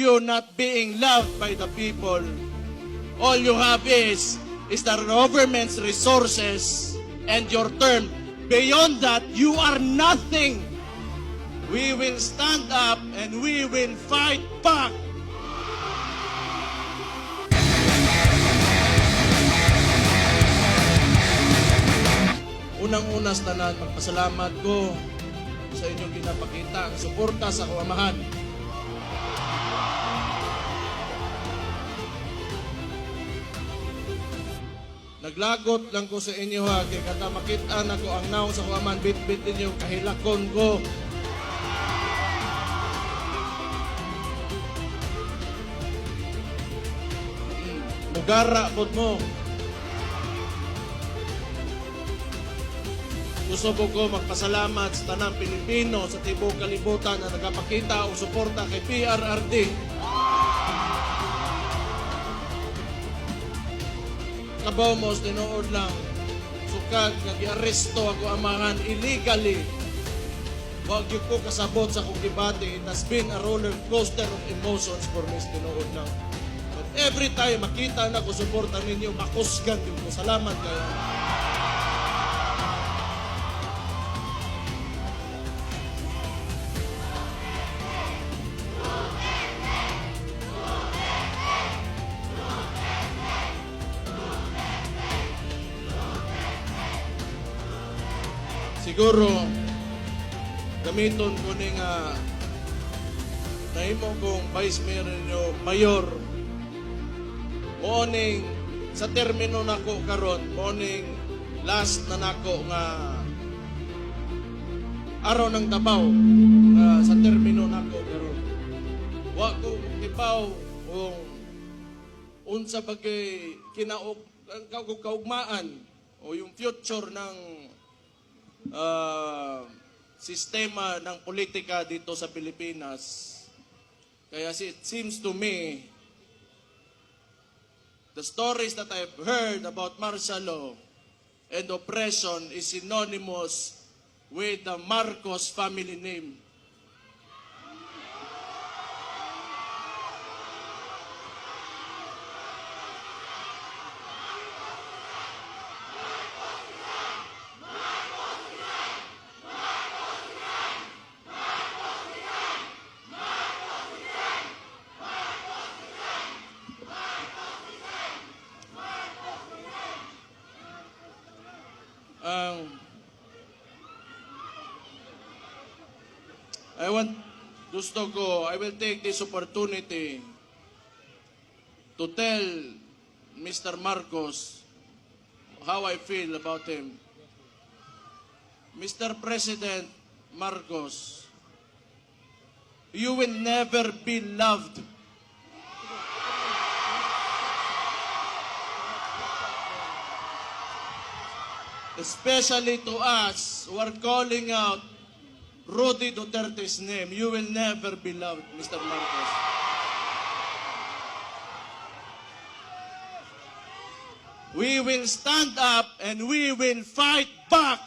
you not being loved by the people. All you have is the government's resources and your term. Beyond that, you are nothing. We will stand up and we will fight back. Unang-una sa tanan, magpasalamat ko sa inyong ginapakita ang suporta sa kuamahan. Naglagot lang ko sa inyo ha, kaya kada makita na ko ang naong sa kuaman, bit-bit ninyo kahilakon ko. Mugara po mo. Gusto ko magpasalamat sa tanang Pilipino sa tibok kalibutan na nagapakita o suporta kay PRRD. Kabaw mo, tinuod lang. Sukad, nag-aresto ako amahan illegally. Wag yung ko kasabot sa kong debate. It has been a roller coaster of emotions for me, tinuod lang. But every time makita na ko suporta ninyo, makusgan din ko. Salamat kayo. Siguro, gamiton ko ni nga nahimo kong Vice Mayor morning sa termino nako karon morning last na nako nga araw ng Davao sa termino nako karon wa ko kibaw kung unsa bagay kaugmaan o yung future ng sistema ng politika dito sa Pilipinas. Kaya it seems to me, the stories that I've heard about martial law and oppression is synonymous with the Marcos family name. I will take this opportunity to tell Mr. Marcos how I feel about him. Mr. President Marcos, you will never be loved. Especially to us who are calling out Rudy Duterte's name. You will never be loved, Mr. Marcos. We will stand up and we will fight back.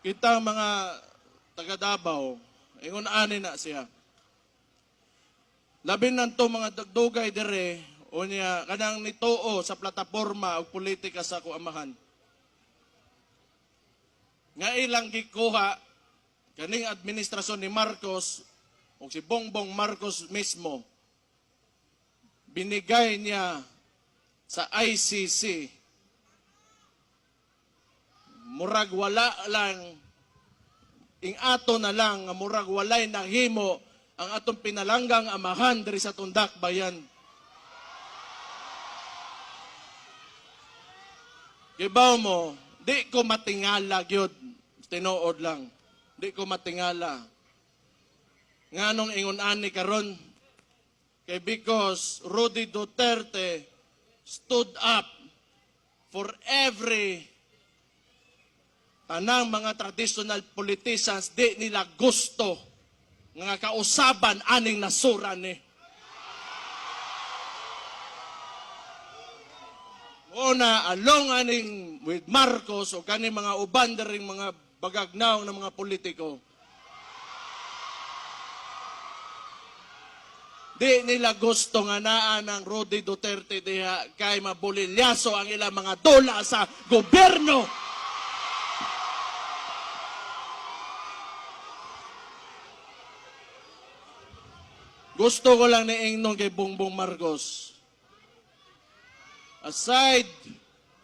Kita mga taga Davao, ingon ani na siya. Labi nanto mga dagdugay dire o niya kanang nituo sa plataporma o politika sa kuamahan. Nga ilang gikuha kaning administrasyon ni Marcos o si Bongbong Marcos mismo, binigay niya sa ICC. Murag wala lang, ato na lang, murag walay nahimo ang atong pinalanggang amahan diri sa Tundak Bayan. Gibaw mo, di ko matingala gyud, tinuod lang. Di ko matingala. Nganong ingon ani karon kay because Rudy Duterte stood up for every tanang mga traditional politicians, di nila gusto nga kausaban aning nasura ni. Una, along aning with Marcos o kani mga uban ring mga bagagnaw ng mga politiko, di nila gusto nga naa ng Rudy Duterte diha kay mabulilyaso ang ilang mga dola sa gobyerno. Gusto ko lang niingnon kay Bongbong Marcos. Aside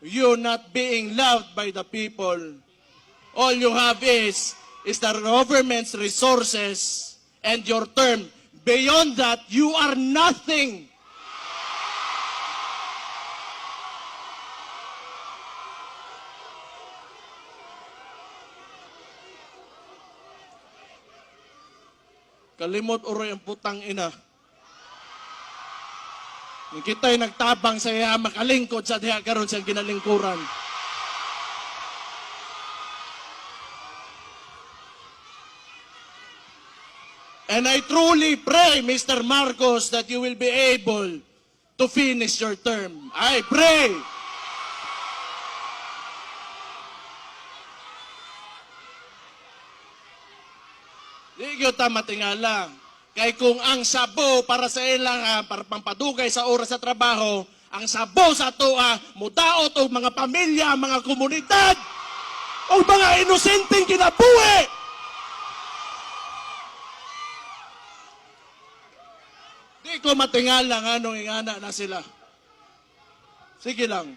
you not being loved by the people, all you have is the government's resources and your term. Beyond that, you are nothing. Kalimot uro ang putang ina. Nung kita'y nagtabang sa iya, makalingkod sa diha karon siyang ginalingkuran. And I truly pray, Mr. Marcos, that you will be able to finish your term. I pray. Di ko ta matingala. Kay kung ang sabo para sa ilang para pampadugay sa oras sa trabaho, ang sabo sa toa, mudaot o mga pamilya, mga komunidad, o mga inosenteng kinabuhi. Di ko matingala nga nung ingana na sila. Sige lang.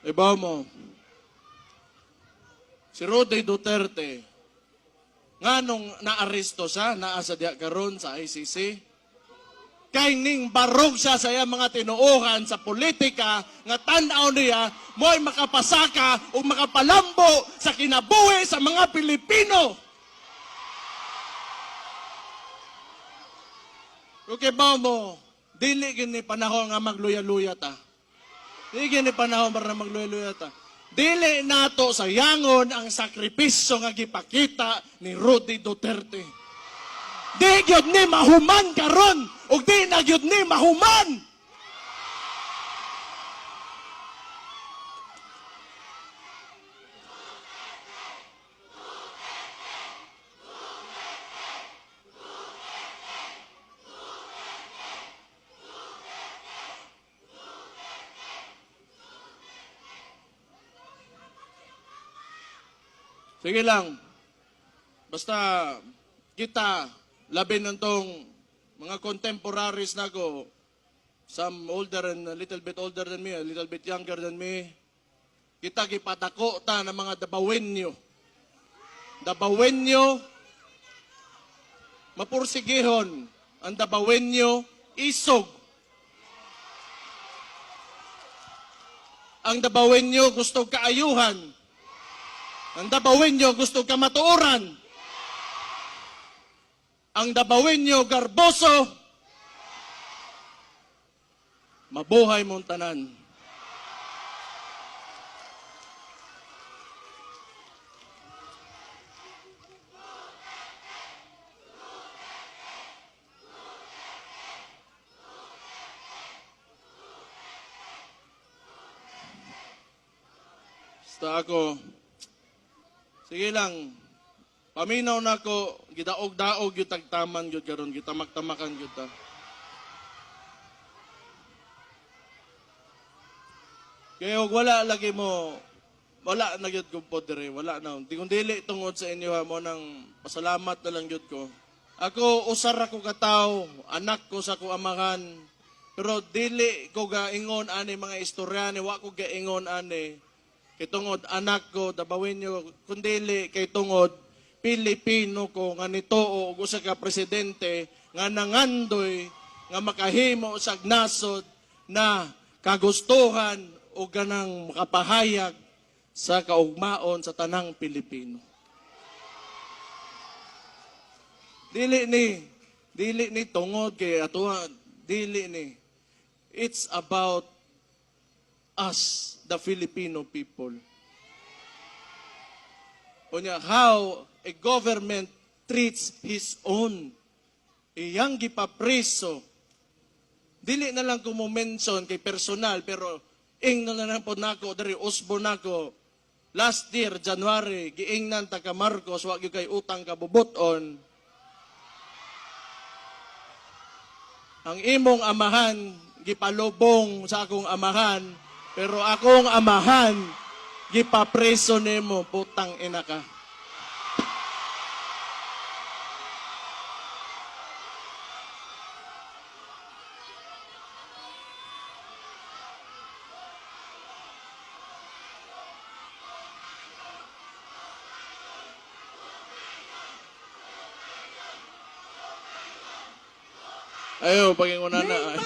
Ibaw mo, si Rudy Duterte, nga nung naaresto siya, naasa diya karon sa ICC, kay ning barog siya sa iya mga tinuuhan sa politika, nga tanaw niya, mo'y makapasaka o makapalambo sa kinabuhi sa mga Pilipino. Okay ba mo, dili gini panahon nga magluya-luya ta. Dili ni panahon para magluya-luya ta. Dili nato sayangon ang sakripisyo nga gipakita ni Rudy Duterte. Di gyud ni mahuman karon ug di na gyud ni mahuman. Sige lang. Basta kita, labi ng tong mga contemporaries na ko, some older and a little bit older than me, a little bit younger than me, kita gipadako ta ng mga dabawenyo. Dabawenyo, mapursigihon. Ang dabawenyo, isog. Ang dabawenyo gusto kaayuhan. Ang dabawenyo gusto ka matuoran. Ang dabawenyo garboso. Mabuhay mong tanan. Basta ako, sige lang, paminaw na ko, gidaog-daog yung tagtaman yun karon, gitamak-tamakan yun ta. Kaya wala lagi mo, wala na yun ko po dire, wala na. Di kung dili tungod sa inyo ha, mo nang pasalamat na lang yun ko. Ako, usar ako kataw, anak ko sa ko amahan, pero dili ko gaingon ani mga istoryane, wa ko gaingon ani. Kay tungod anak ko, dabawin nyo, kundili kay tungod Pilipino ko nga nitoo og usa ka presidente nga nangandoy nga makahimo sa nasod na kagustuhan o ganang makapahayag sa kaugmaon sa tanang Pilipino. Dili ni tungod kay ato, dili ni. It's about us, the Filipino people. Unya, how a government treats his own. Iyang gipapreso. Dili na lang ko mo mention kay personal, pero ing na lang po nako, dari usbo nako, last year, January, giingnan taga Marcos, wag yung kay utang kabubuton. Ang imong amahan, gipalubong sa akong amahan, pero akong amahan, gipapreso nimo, putang ina ka. Ayaw, paginguna na.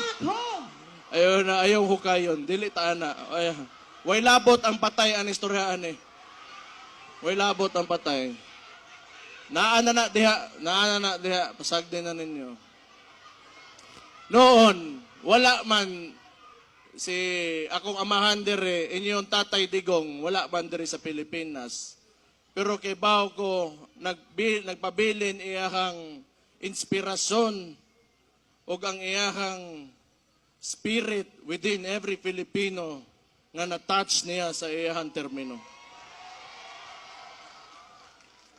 Ayaw hukayon. Dili ta na. Way labot ang patay ang istoryaan eh. Way labot ang patay. Naana na diha. Pasagdi na ninyo. Noon, wala man si akong amahan dire, inyong tatay Digong, wala man dire sa Pilipinas. Pero kay baw ko, nagpabilin iyahang inspirasyon o ang iyahang spirit within every Filipino nga na-touch niya sa iyahang termino.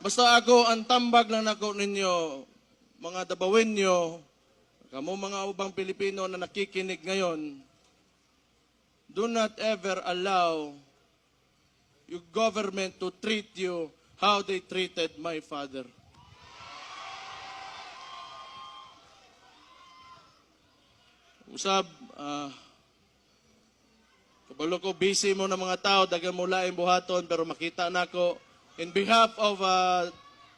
Basta ako, ang tambag lang ako ninyo, mga Dabawenyo, kamo mga ubang Pilipino na nakikinig ngayon, do not ever allow your government to treat you how they treated my father. Usab, kabalo ko, busy mo ng mga tao, dagan mo laing buhaton, pero makita na ko, in behalf of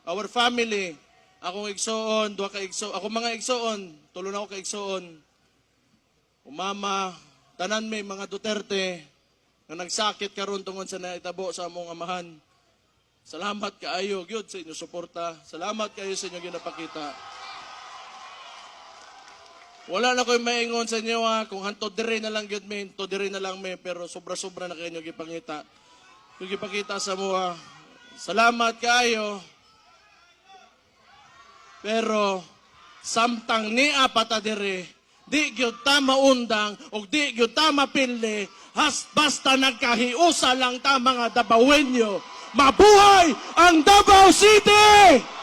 our family, akong igsoon, duha ka igsoon, ako mga igsoon, tulo na ako ka igsoon, umama, tanan may mga Duterte, na nagsakit karon tungod sa naitabo sa among amahan. Salamat kaayo, gyud sa inyo suporta. Salamat kayo sa inyo ginapakita. Wala na ko'y maingon sa inyo kung hanto dire na lang gyud men, to dire na lang men, pero sobra-sobra na kayo gipangita. Yung gipakita sa mga. Salamat kayo. Pero samtang niya pata dire, di gyud ta maundang o di gyud ta mapili, basta nagkahiusa lang ta mga Dabawenyo. Mabuhay ang Davao City!